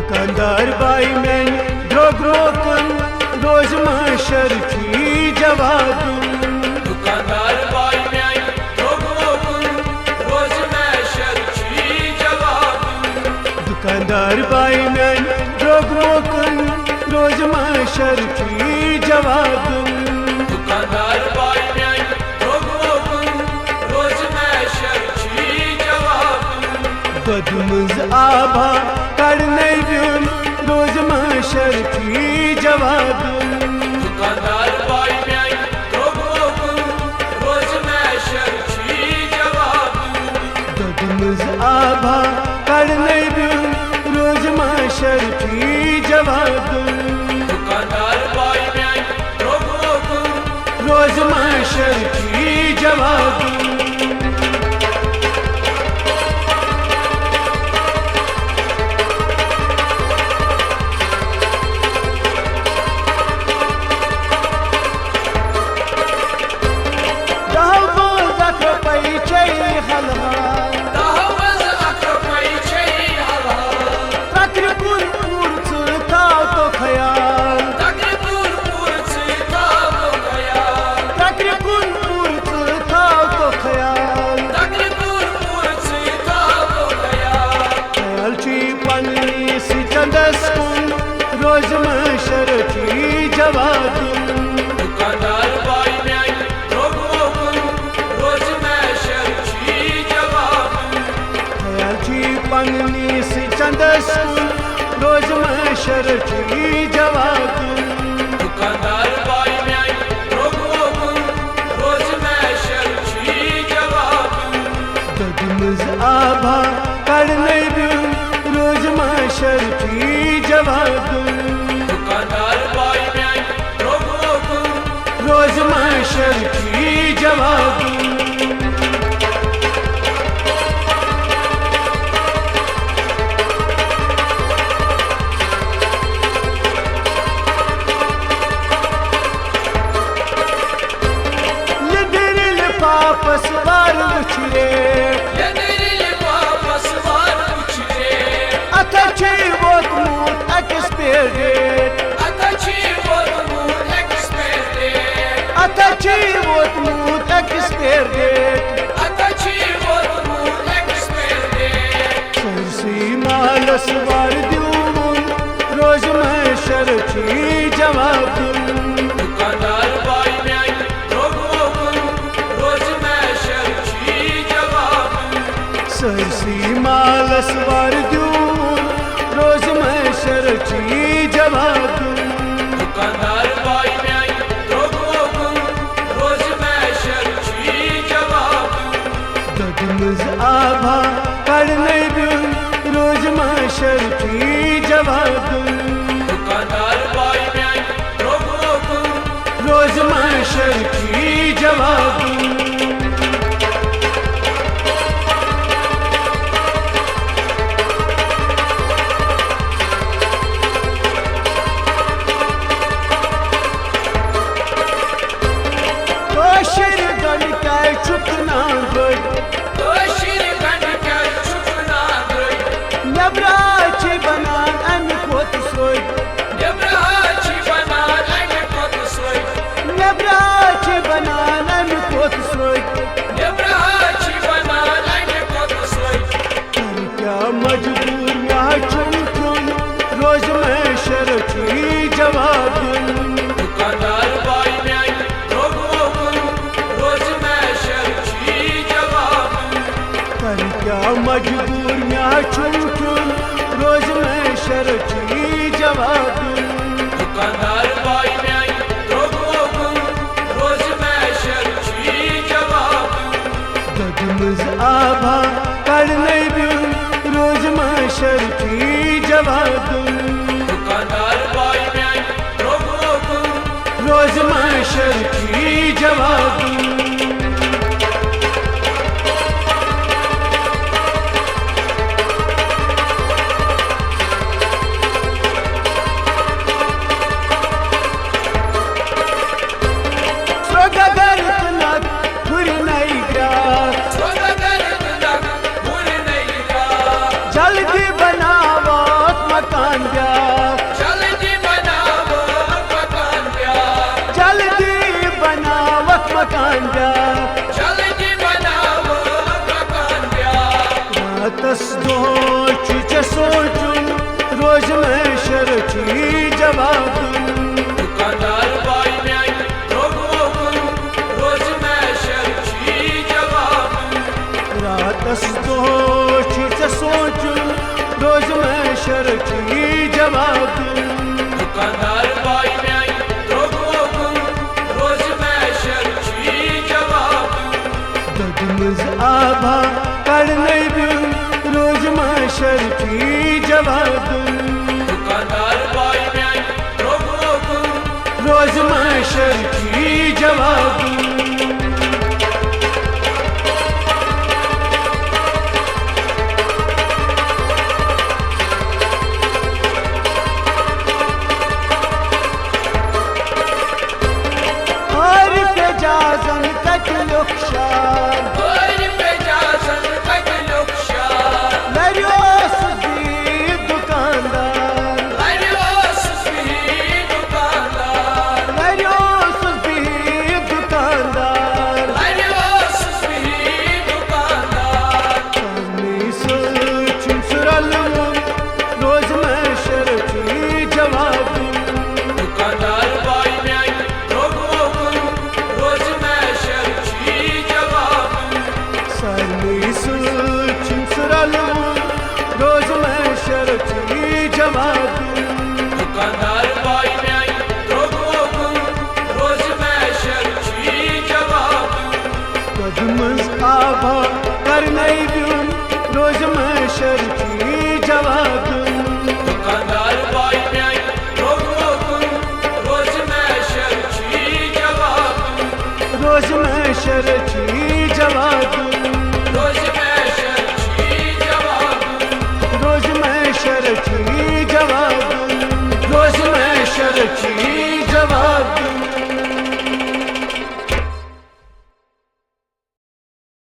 दुकानदार बाई में द्रोग रोकन रोज महशर की जवाब दुकानदार बाई में द्रोग रोकन रोज महशर की जवाब दुकानदार बाई में द्रोग रोकन रोज महशर की जवाब दुकानदार बाई में द्रोग रोकन रोज महशर की जवाब बदमुज आभा करने बिन रोज महशर की जवाब दुकानदार बाई में द्रोग रोकन रोज महशर की जवाब बदमुज आभा करने बिन रोज महशर की जवाब दुकानदार बाई में द्रोग रोकन रोज महशर की जवाब रोज महशर की जवाब दुकानदार बाई में द्रोग रोकन रोज महशर की जवाब ख्याल की पंगनी सी चंदस्कुन रोज महशर की जवाब दुकानदार बाई में द्रोग रोकन रोज महशर की जवाब बदमुज आभा करने बिन रोज महशर की जवाब दुकानदार बाई में द्रोग रोकन रोज महशर की जवाब वापस बार उछले वापस बार उछले अथची वोट मूट एक्सपेरियंट अथची वोट मूट एक्सपेरियंट अथची वोट मूट एक्सपेरियंट अथची वोट मूट एक्सपेरियंट सरसी मालस वार दून रोज महशर की जवाब दुकानदार बाई में द्रोग रोकन रोज महशर की जवाब सरसी मालस वार दून रोज महशर की जवाब दुकानदार बाई में द्रोग रोकन रोज महशर की जवाब बदमुज आभा करने बिन रोज महशर की जवाब दुकानदार बाई में द्रोग रोकन रोज महशर की जवाब चुकना नबरा बनान अमि खोत सोय नबरा बनान अमि खोत सोय क्या मजबूर यहाँ चुन चुन रोज महशर की जवाब दुकानदार बाई में द्रोग रोकन रोज महशर की जवाब क्या मजबूर यहाँ चुन चुन रोज महशर की जवाब दुकानदार बाई में द्रोग रोकन रोज महशर की जवाब बदमुज आभा करने बिन रोज महशर की जवाब दुकानदार बाई में द्रोग रोकन रोज महशर की जवाब जल्दी बनावत मकान दोच सोचुन रोज में शर्ची जवाब दुकानदार बाई म्यान रोगोगुन रोज मैं शर्ची जवाब रातस दोच सोचुन रोज में शर्ची जवाब दुकानदार बाई म्यान रोगोगुन रोज मैं शर्ची जवाब ददमज आभा कड़ने रोज में शर्ची जवाब दुकानदार बाई म्यान रोगोगुन रोज में शर्ची जवाब रोज में शर्ची जवाब दुकानदार बाई म्यान रोगोगुन रोज मैं शर्ची जवाब कदमस आभा करने रोज में शर्ची जवाब दुकानदार बाई म्यान रोगोगुन रोज मैं शर्ची जवाब रोज में शर्ची जवाब रोज मैं शर्ची जवाब रोज में शर्ची जवाब रोज में शर्ची